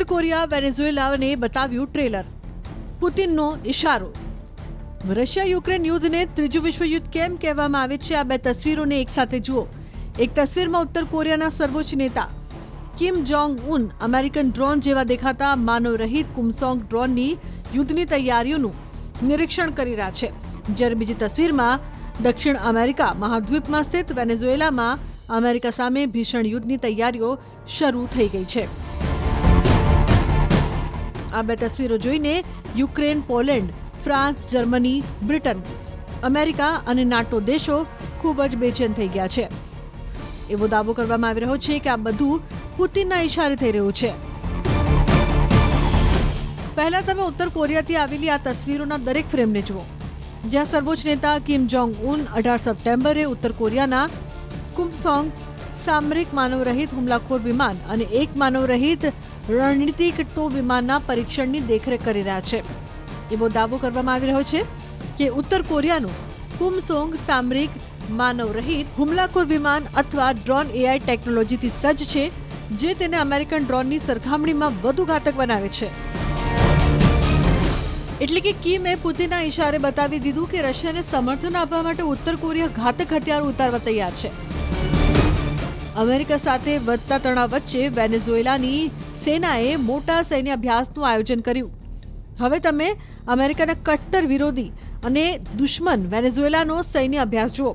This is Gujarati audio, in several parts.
કોરિયા વેનેઝુએલાને બતાવ્યું ટ્રેલર, પુતિનનો ઇશારો. રશિયા યુક્રેન યુદ્ધને ત્રીજું વિશ્વયુદ્ધ કેમ કહેવામાં આવે છે? આ બે તસવીરોને એકસાથે જુઓ. એક તસવીરમાં ઉત્તર કોરિયાના સર્વોચ્ચ નેતા Kim Jong Un American drone જેવા દેખાતા માનવરહિત કુમસોંગ ડ્રોનની યુદ્ધની તૈયારીઓનું નિરીક્ષણ કરી રહ્યા છે, જ્યારે બીજી તસવીરમાં દક્ષિણ અમેરિકા મહાદ્વીપમાં સ્થિત વેનેઝુએલામાં અમેરિકા સામે ભીષણ યુદ્ધની તૈયારીઓ શરૂ થઈ ગઈ છે. આ બે તસવીરો જોઈને Ukraine, Poland, France, Germany, Britain, America અને નાટો દેશો ખૂબ જ બેચેન થઈ ગયા છે. એવો દાવો કરવામાં આવી રહ્યો છે કે આ બધું પુતિનના ઇશારે થઈ રહ્યું છે. પહેલા તમે ઉત્તર કોરિયાથી આવેલી આ તસવીરોના દરેક ફ્રેમને જુઓ, જ્યાં સર્વોચ્ચ નેતા કિમ જોંગ ઉન 18 સપ્ટેમ્બરે ઉત્તર કોરિયાના કુમસોંગ સામરિક માનવરહિત હુમલાખોર વિમાન અને એક માનવરહિત રણનીતિક ટો વિમાનના પરીક્ષણની દેખરેખ કરી રહ્યા છે. એવો દાવો કરવામાં આવી રહ્યો છે કે ઉત્તર કોરિયાનું કુમસોંગ સામરિક માનવરહિત હુમલાખોર વિમાન અથવા ડ્રોન AI ટેકનોલોજીથી સજ્જ છે, જે તેને અમેરિકન ડ્રોનની સરખામણીમાં વધુ ઘાતક બનાવે છે. એટલે કે કિમે પુતિનના ઇશારે બતાવી દીધું કે રશિયાને સમર્થન આપવા માટે ઉત્તર કોરિયા ઘાતક હથિયારો ઉતારવા તૈયાર છે. અમેરિકા સાથે વધતા તણાવ વચ્ચે વેનેઝુએલાની સેનાએ મોટા સૈન્ય અભ્યાસનું આયોજન કર્યું. હવે તમે અમેરિકાના કટ્ટર વિરોધી અને દુશ્મન વેનેઝુએલાનો સૈન્ય અભ્યાસ જુઓ,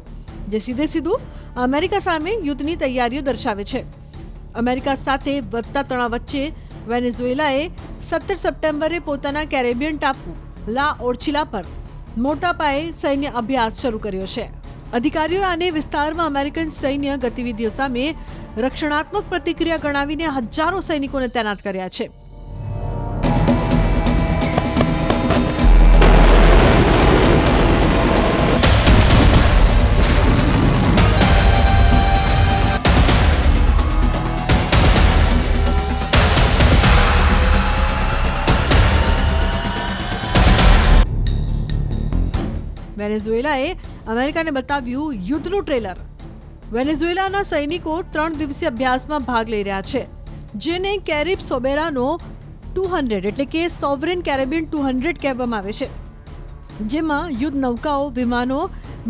જે સીધું અમેરિકા સામે યુદ્ધની તૈયારીઓ દર્શાવે છે. અમેરિકા સાથે વધતા તણાવ વચ્ચે વેનેઝુએલાએ 17 સપ્ટેમ્બરે પોતાના કેરેબિયન ટાપુ લા ઓર્ચિલા પર મોટા પાયે સૈન્ય અભ્યાસ શરૂ કર્યો છે. અધિકારીઓએ આને વિસ્તારમાં અમેરિકન સૈન્ય ગતિવિધિઓ સામે રક્ષણાત્મક પ્રતિક્રિયા ગણાવીને હજારો સૈનિકોને તૈનાત કર્યા છે. વેનેઝુએલાએ અમેરિકાને બતાવ્યું યુદ્ધનું ટ્રેલર. વેનેઝુએલાના સૈનિકો 3 દિવસીય અભ્યાસમાં ભાગ લઈ રહ્યા છે, જેને કેરિબ સોબેરાનો 200 એટલે કે સોવરેન કેરેબિયન 200 કહેવામાં આવે છે, જેમાં યુદ્ધ નૌકાઓ, વિમાનો,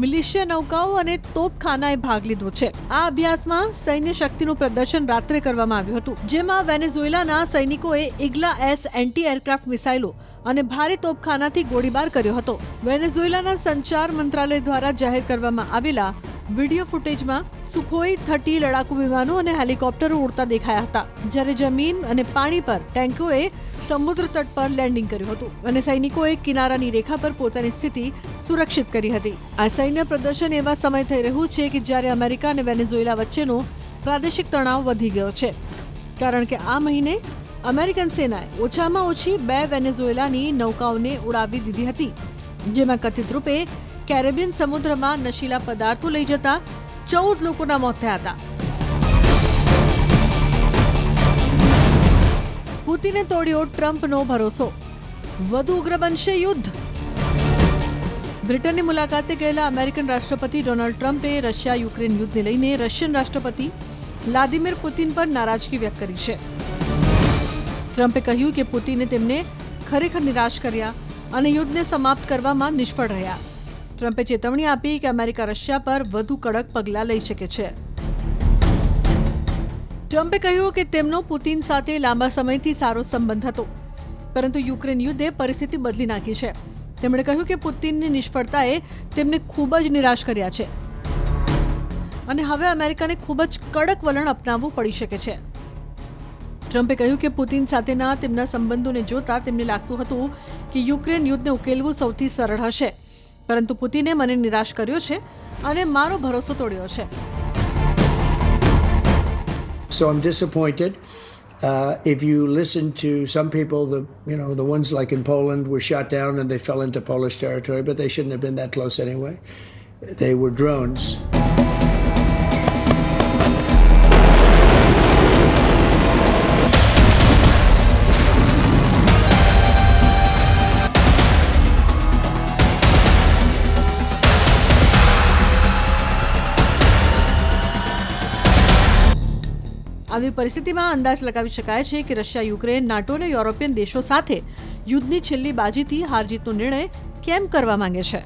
મિલિશિયા નૌકાઓ અને તોપખાનાએ ભાગ લીધો છે. આ અભ્યાસમાં સૈન્ય શક્તિનું પ્રદર્શન રાત્રે કરવામાં આવ્યું હતું, જેમાં વેનેઝુએલાના સૈનિકોએ ઇગ્લા S એન્ટી એરક્રાફ્ટ મિસાઇલો અને ભારે તોપખાનાથી ગોળીબાર કર્યો હતો. વેનેઝુએલાના સંચાર મંત્રાલય દ્વારા જાહેર કરવામાં આવેલા વિડીયો ફૂટેજમાં સુખોઈ 30 લડાકુ વિમાનો અને હેલિકોપ્ટરો ઉડતા દેખાયા હતા, જ્યારે જમીન અને પાણી પર ટેન્કોએ સમુદ્ર તટ પર લેન્ડિંગ કર્યું હતું અને સૈનિકોએ કિનારાની રેખા પર પોતાની સ્થિતિ સુરક્ષિત કરી હતી. આ સૈન્ય પ્રદર્શન એવા સમય થઈ રહ્યું છે કે જ્યારે અમેરિકા અને વેનેઝુએલા વચ્ચેનો પ્રાદેશિક તણાવ વધી ગયો છે, કારણ કે આ મહિને અમેરિકન સેનાએ ઓછામાં ઓછી 2 વેનેઝુએલાની નૌકાઓને ઉડાવી દીધી હતી, જેમાં કથિત રૂપે કેરેબિયન સમુદ્રમાં નશીલા પદાર્થો લઈ જતા 14 લોકોના મોત થયા હતા. પુતિને તોડ્યો ટ્રમ્પનો ભરોસો, વધુ ઉગ્ર બનશે યુદ્ધ. બ્રિટનની મુલાકાતે ગયેલા અમેરિકન રાષ્ટ્રપતિ ડોનાલ્ડ ટ્રમ્પે રશિયા યુક્રેન યુદ્ધને લઈને રશિયન રાષ્ટ્રપતિ વ્લાદિમીર પુતિન પર નારાજગી વ્યક્ત કરી છે. ટ્રમ્પે કહ્યું કે પુતિને તેમને ખરેખર નિરાશ કર્યા અને યુદ્ધને સમાપ્ત કરવામાં નિષ્ફળ રહ્યા. ટ્રમ્પે ચેતવણી આપી કે અમેરિકા રશિયા પર વધુ કડક પગલાં લઈ શકે છે. ટ્રમ્પે કહ્યું કે તેમનો પુતિન સાથે લાંબા સમયથી સારો સંબંધ હતો, પરંતુ યુક્રેન યુદ્ધે પરિસ્થિતિ બદલી નાખી છે. તેમણે કહ્યું કે પુતિનની નિષ્ફળતાએ તેમને ખૂબ જ નિરાશ કર્યા છે અને હવે અમેરિકાને ખૂબ જ કડક વલણ અપનાવવું પડી શકે છે. ટ્રમ્પે કહ્યું કે પુતિન સાથેના તેમના સંબંધોને જોતા તેમને લાગતું હતું કે યુક્રેન યુદ્ધને ઉકેલવું સૌથી સરળ હશે, પરંતુ પુતિને મને નિરાશ કર્યો છે અને મારો ભરોસો તોડ્યો છે. So I'm disappointed. If you listen to some people, the ones like in Poland were shot down and they fell into Polish territory, but they shouldn't have been that close anyway. They were drones. આવી પરિસ્થિતિમાં અંદાજ લગાવી શકાય છે કે રશિયા યુક્રેન નાટો અને યુરોપિયન દેશો સાથે યુદ્ધની છેલ્લી બાજીથી હાર જીતનો નિર્ણય કેમ કરવા માંગે છે.